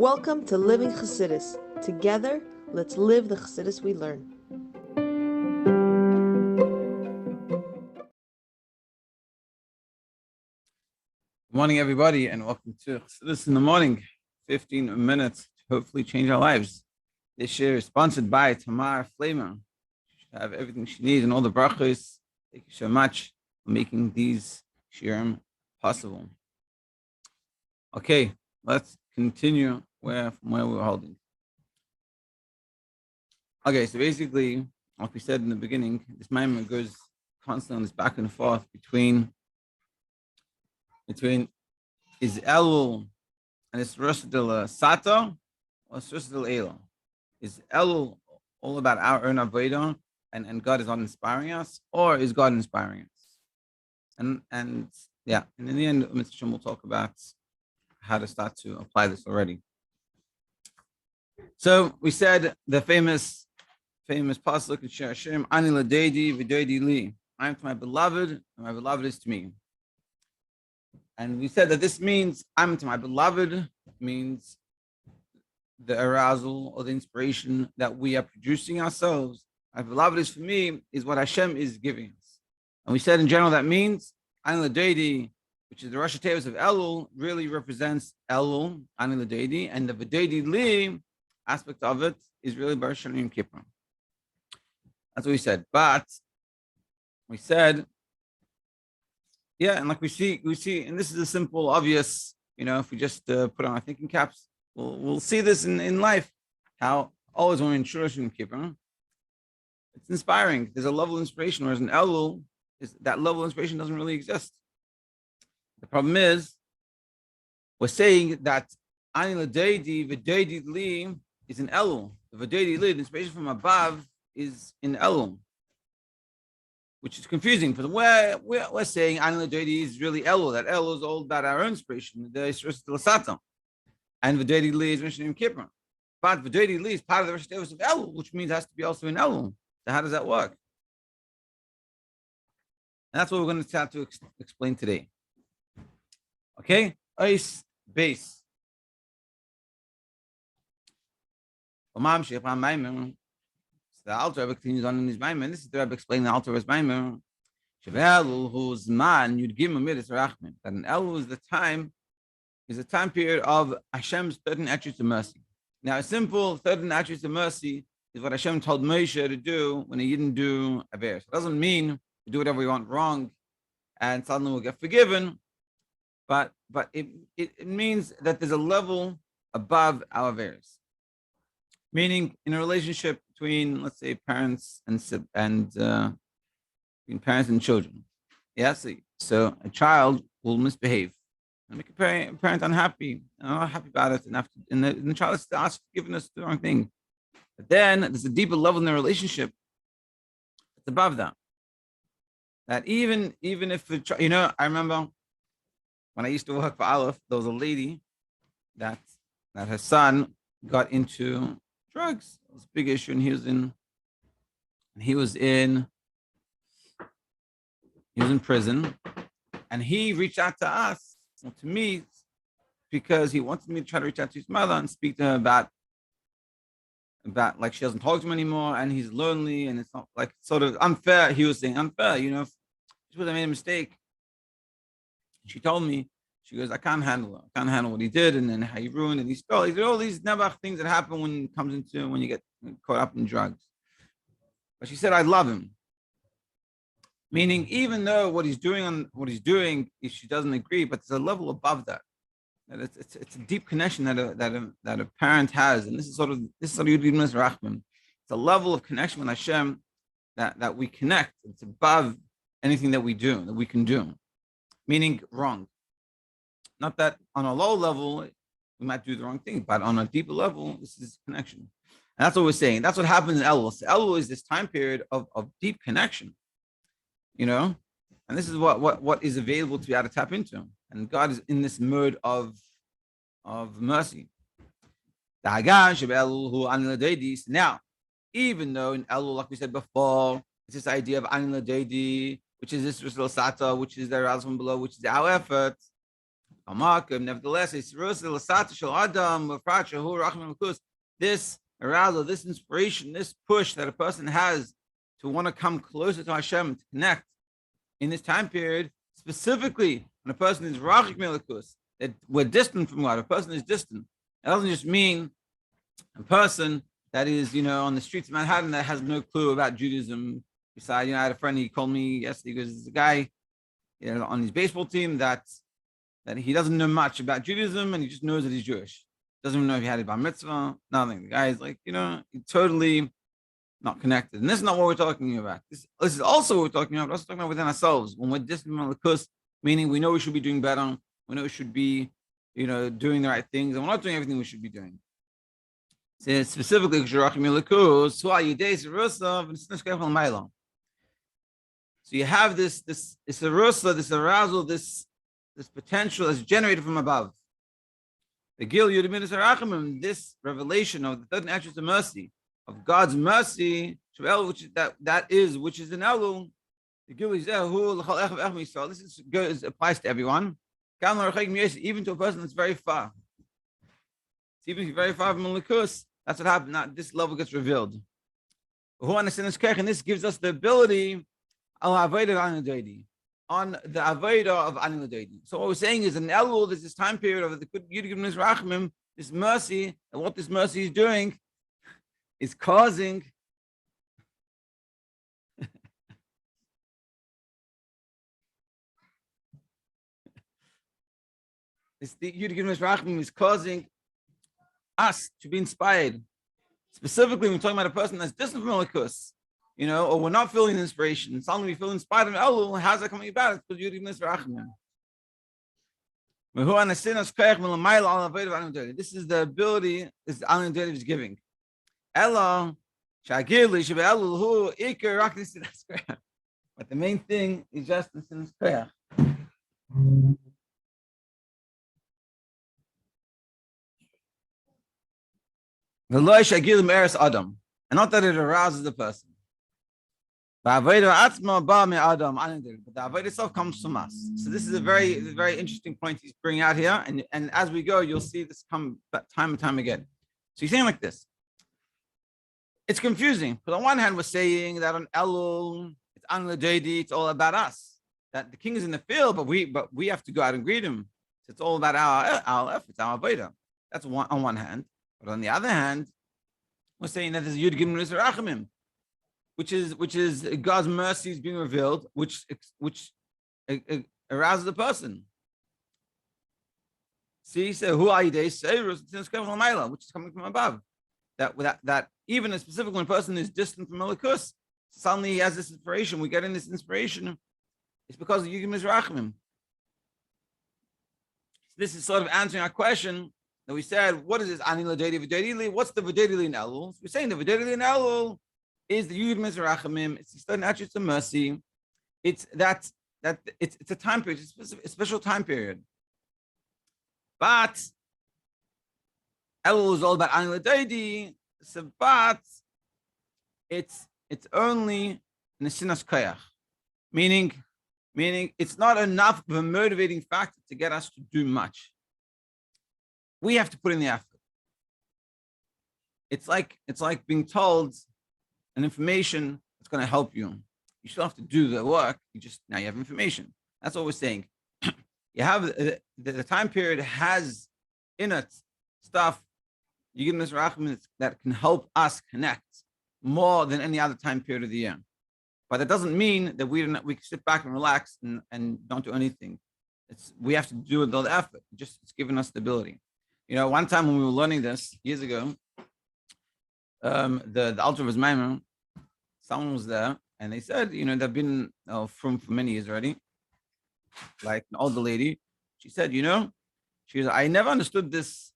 Welcome to Living Chassidus. Together, let's live the Chassidus we learn. Good morning, everybody, and welcome to Chassidus in the Morning. 15 minutes to hopefully change our lives. This year is sponsored by Tamar Flamer. She should have everything she needs and all the brachos. Thank you so much for making these shiurim possible. Okay, let's continue from where we were holding. Okay, so basically, like we said in the beginning, this maimer goes constantly on this back and forth between is Elul and it's Rosh Sato or Rosh Elul? Is Elul all about our own avodah and God is not inspiring us, or is God inspiring us? And in the end, Mr. Shem will talk about how to start to apply this already. So we said the famous pasuk in Shir Hashem, Ani Ledodi Ledodi li. I am to my beloved, and my beloved is to me. And we said that this means I'm to my beloved means the arousal or the inspiration that we are producing ourselves. My beloved is for me is what Hashem is giving us. And we said in general that means Ani Ledodi, which is the Rosh Hashanah of Elul, really represents Elul, Ani Ledodi, and the Ledodi li aspect of it is really Baruch Shalom Kippur. That's what we said. But we said, yeah, and like we see, and this is a simple, obvious, if we just put on our thinking caps, we'll see this in life, how always when we're in Shul Kippur, it's inspiring. There's a level of inspiration, whereas in Elul, that level of inspiration doesn't really exist. The problem is, we're saying that Ani Ledodi Ledodi li is in Elul. The Ledodi li, the inspiration from above, is in Elul, which is confusing because we're saying Ani Ledodi is really Elul, that Elul is all about our own inspiration, the Rosh Hashanah, and Ledodi li is mentioned in Kippur. But Ledodi li is part of the Rosh Hashanah of Elul, which means it has to be also in Elul. So how does that work? And that's what we're going to start to explain today. Okay, ice base. The Alter Rebbe continues on in his Maimer. This is the Rebbe explaining the Alter Rebbe's Maimer. Elul, whose man you'd give him midas rachmin. That in Elul is a time period of Hashem's 13 attributes of mercy. Now, a simple 13 attributes of mercy is what Hashem told Moshe to do when he didn't do avodah. It doesn't mean we do whatever we want wrong and suddenly we'll get forgiven, but it means that there's a level above our avodah. Meaning, in a relationship between, let's say, parents and between parents and children. Yes, so a child will misbehave and make a parent unhappy, not happy about it, and the child is to ask forgiveness for the wrong thing. But then there's a deeper level in the relationship. It's above that. That even if the child, I remember when I used to work for Aleph, there was a lady that her son got into drugs. It was a big issue, and he was in prison, and he reached out to us, to me, because he wanted me to try to reach out to his mother and speak to her about like she doesn't talk to him anymore, and he's lonely, and it's not like sort of unfair. He was saying unfair, because I made a mistake. She told me, she goes, I can't handle it. I can't handle what he did, and then how he ruined and he stole. He did all these never things that happen when you get caught up in drugs. But she said, I love him. Meaning, even though what he's doing, if she doesn't agree, but there's a level above that. It's a deep connection that a parent has, and this is sort of Yudin Rachman. It's a level of connection with Hashem that we connect. It's above anything that we can do. Meaning wrong. Not that on a low level, we might do the wrong thing, but on a deeper level, this is connection. And that's what we're saying. That's what happens in Elul. So Elul is this time period of deep connection, and this is what is available to be able to tap into. And God is in this mode of mercy. Now, even though in Elul, like we said before, it's this idea of Ani Ledodi, which is this Rizal Sata, which is the arousal from below, which is our effort. Nevertheless, this arousal, this inspiration, this push that a person has to want to come closer to Hashem, to connect in this time period, specifically when a person is rachik milikus, that we're distant from God, a person is distant. It doesn't just mean a person that is, on the streets of Manhattan that has no clue about Judaism. Besides, I had a friend, he called me yesterday because there's a guy on his baseball team that he doesn't know much about Judaism and he just knows that he's Jewish. Doesn't even know if he had a bar mitzvah, nothing. The guy is like, he's totally not connected. And this is not what we're talking about. This is also what we're talking about. We're also talking about within ourselves. When we're distant from the meaning we know we should be doing better. We know we should be, doing the right things. And we're not doing everything we should be doing. So specifically, so you have this arousal, this potential that's generated from above. The Gil Yudimin Sarachamim, this revelation of the third attributes of mercy, of God's mercy, which is in Elul. The Gil is this applies to everyone, even to a person that's very far. Even if you're very far from Likus, that's what happened. Not this level gets revealed. And this gives us the ability on the avodah of Ani Ledodi. So what we're saying is in Elul, there's this time period of the Yud Rachmim, this mercy, and what this mercy is doing is causing this Yud Rachmim is causing us to be inspired. Specifically, when we're talking about a person that's distant from Elikus, or we're not feeling inspiration. Suddenly we feel inspired in Elul. How's that coming about? It's because you're doing this for Achim. This is the ability this Ani Ledodi is giving. But the main thing is just the sin's prayer. And not that it arouses the person. But the avodah itself comes from us. So this is a very, very interesting point he's bringing out here. And as we go, you'll see this come time and time again. So he's saying like this. It's confusing. But on one hand, we're saying that on Elul, it's Ani Ledodi, it's all about us. That the king is in the field, but we have to go out and greet him. So it's all about our efforts, our avodah. That's on one hand. But on the other hand, we're saying that there's Yud Gimel Rachamim, which is God's mercy is being revealed, which arouses the person. See, so who are they? Which is coming from above. That even a specific when a person is distant from Elikus, suddenly he has this inspiration. We get in this inspiration. It's because of Yud Gimel Rachamim. This is sort of answering our question. That we said, what is this Ani Ledodi V'Dodi? What's the V'Dodi in Elul? So we're saying the V'Dodi in Elul is the Yud Mizrachamim. It's the certain attributes of mercy. It's it's a time period, it's a special time period. But Elul is all about Ani Ledodi. So, but it's only Nesinas Koyach, meaning it's not enough of a motivating factor to get us to do much. We have to put in the effort. It's like being told an information that's going to help you. You still have to do the work. Now you have information. That's what we're saying. You have the time period has in it stuff. You give us rachman that can help us connect more than any other time period of the year. But that doesn't mean that we can sit back and relax and don't do anything. We have to do it with all the effort. It's giving us the ability. One time when we were learning this years ago, the altar was Maimer, someone was there, and they said, they've been from for many years already, like an older lady. She said, I never understood this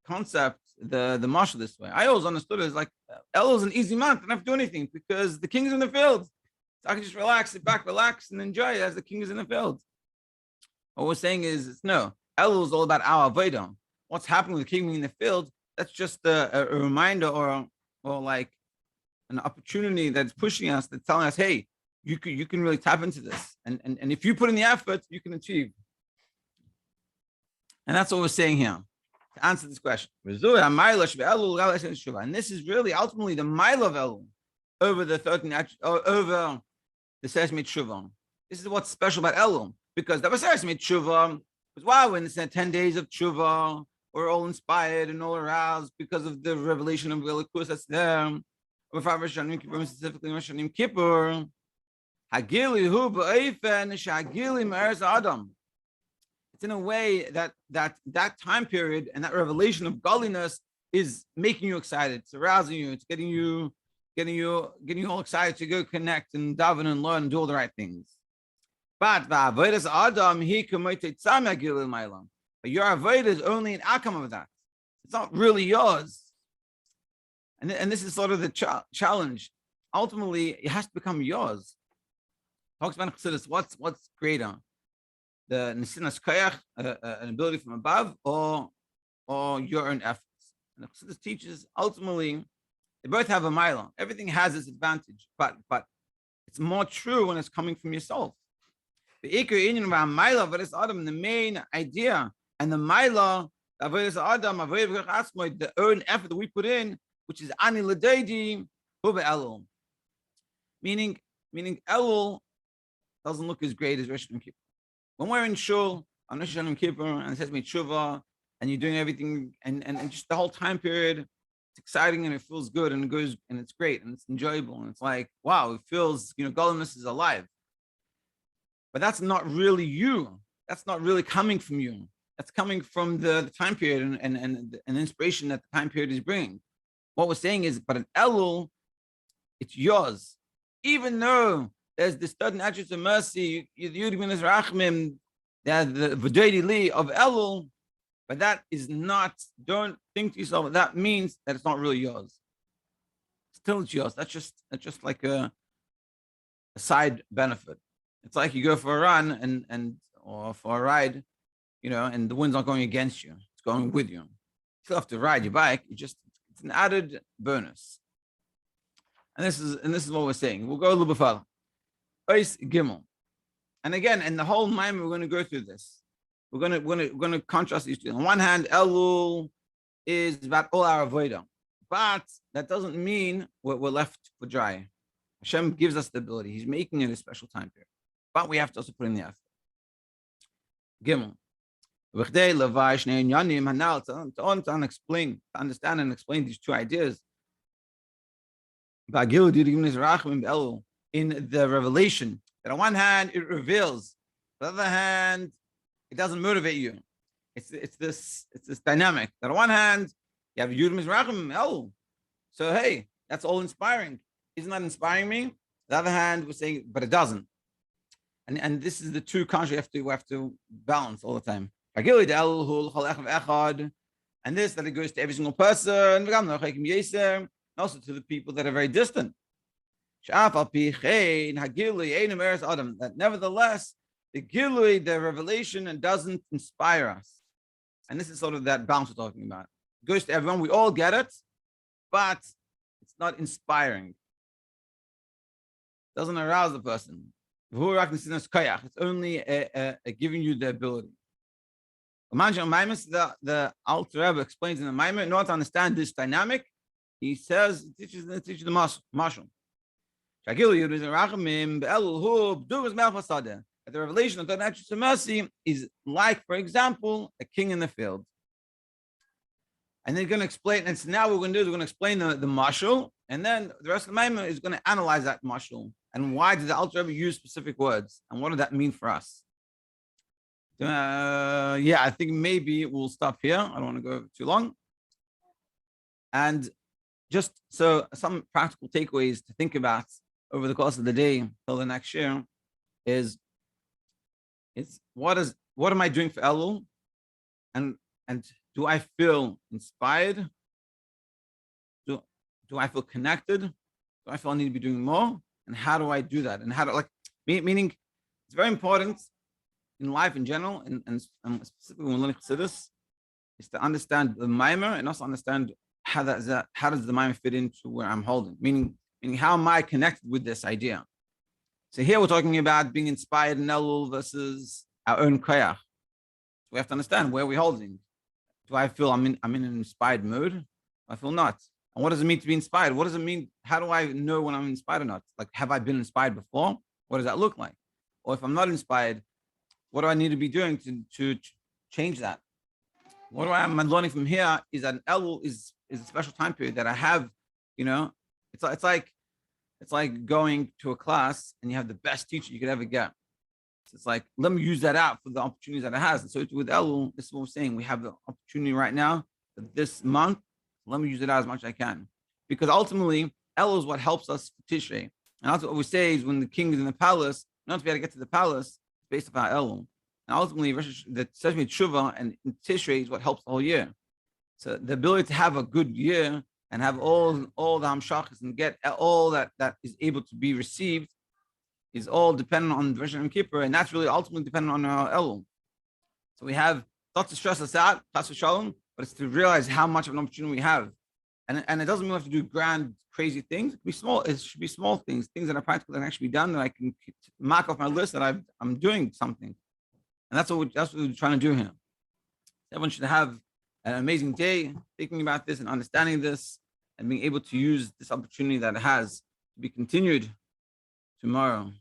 concept, the marshal this way. I always understood it as like, Elul is an easy month, I don't have to do anything because the king is in the field. So I can just relax, sit back, relax, and enjoy it as the king is in the field. What we're saying is, no, Elul is all about our avodah. What's happening with the king in the field, that's just a reminder or like an opportunity that's pushing us, that's telling us, hey, you can really tap into this. And if you put in the effort, you can achieve. And that's what we're saying here to answer this question. And this is really ultimately the mile of Elul over the 13 over the Sesame Tshuva. This is what's special about Elul, because the Sesame Tshuva was wow, when it's 10 days of Tshuva, we're all inspired and all aroused because of the revelation of Elikus that's there. Specifically, Rosh Kippur. It's in a way that time period and that revelation of godliness is making you excited. It's arousing you. It's getting you all excited to go connect and daven and learn and do all the right things. But your avodah is only an outcome of that. It's not really yours. And this is sort of the challenge. Ultimately, it has to become yours. Talks about Chassidus, what's greater? The Nesinas Koyach, an ability from above, or your own efforts. And the Chassidus teaches, ultimately, they both have a mila. Everything has its advantage, but it's more true when it's coming from yourself. The Iker Inyan about mila, avodas Adam, the main idea, and the mila, avodas Adam, the own effort that we put in, which is ani Ledodi, huba Elul. Meaning Elul doesn't look as great as Rosh Hashanah Kippur. When we're in shul on Rosh Hashanah Kippur and it says me tshuva and you're doing everything and just the whole time period, it's exciting and it feels good and it goes and it's great and it's enjoyable and it's like wow, it feels godliness is alive. But that's not really you. That's not really coming from you. That's coming from the time period and the inspiration that the time period is bringing. What we're saying is, but in Elul, it's yours, even though there's the sudden attributes of mercy, the avodah li of Elul, but that is not, don't think to yourself, that means that it's not really yours. Still it's yours. That's just like a side benefit. It's like you go for a run or for a ride, and the wind's not going against you, it's going with you. You still have to ride your bike, it's an added bonus. And this is what we're saying. We'll go a little bit further. Ois Gimel. And again, in the whole Maimon, we're going to go through this. We're going to contrast these two. On one hand, Elul is about all our avodah, but that doesn't mean we're left for dry. Hashem gives us the ability. He's making it a special time period, but we have to also put in the effort. Gimel. To understand and explain these two ideas. In the revelation, that on one hand it reveals, on the other hand it doesn't motivate you. It's this dynamic. That on one hand you have Yud Mizrachim Elul, so hey, that's all inspiring. Isn't that inspiring me? On the other hand, we're saying, but it doesn't. And this is the two contrasts we have to balance all the time. And this that it goes to every single person, and also to the people that are very distant. That nevertheless, the gilui, the revelation, and doesn't inspire us. And this is sort of that balance we're talking about. It goes to everyone, we all get it, but it's not inspiring. It doesn't arouse the person. It's only giving you the ability. The Alter Rebbe explains in the Maimon, in order to understand this dynamic, he says, it teaches the marshal. That the revelation of the attributes of mercy is like, for example, a king in the field. And they're going to explain, and so now what we're going to do is we're going to explain the marshal, and then the rest of the Maimon is going to analyze that marshal. And why did the Alter Rebbe use specific words? And what did that mean for us? I think maybe we'll stop here. I don't want to go too long. And just so some practical takeaways to think about over the course of the day till the next year is what am I doing for Elul? And do I feel inspired? Do I feel connected? Do I feel I need to be doing more? And how do I do that? And how do meaning it's very important in life in general, and specifically when learning Chassidus, is to understand the Maimer and also understand how does the Maimer fit into where I'm holding. Meaning how am I connected with this idea? So here we're talking about being inspired in Elul versus our own koyach. we have to understand where we're holding. Do I feel I'm in an inspired mood? I feel not. And what does it mean to be inspired? What does it mean? How do I know when I'm inspired or not? Like, have I been inspired before? What does that look like? Or if I'm not inspired, what do I need to be doing to change that? What I'm learning from here is that Elul is a special time period that I have, it's like going to a class and you have the best teacher you could ever get. So it's like, let me use that out for the opportunities that it has. And so with Elul, this is what we're saying. We have the opportunity right now this month. Let me use it out as much as I can. Because ultimately, Elul is what helps us for Tishrei. And that's what we say is when the king is in the palace, not to be able to get to the palace, it's based upon Elul. And ultimately, the Seshmi Tshuva and Tishrei is what helps the whole year. So the ability to have a good year and have all the hamshachas and get all that is able to be received is all dependent on the Rosh Hashanah and Kippur, and that's really ultimately dependent on our Elul. So we have not to stress us out, chas v'shalom, but it's to realize how much of an opportunity we have. And it doesn't mean we have to do grand, crazy things. It should be small things that are practical that can actually be done, that I can mark off my list that I'm doing something. And that's what we're trying to do here. Everyone should have an amazing day thinking about this and understanding this and being able to use this opportunity that it has to be continued tomorrow.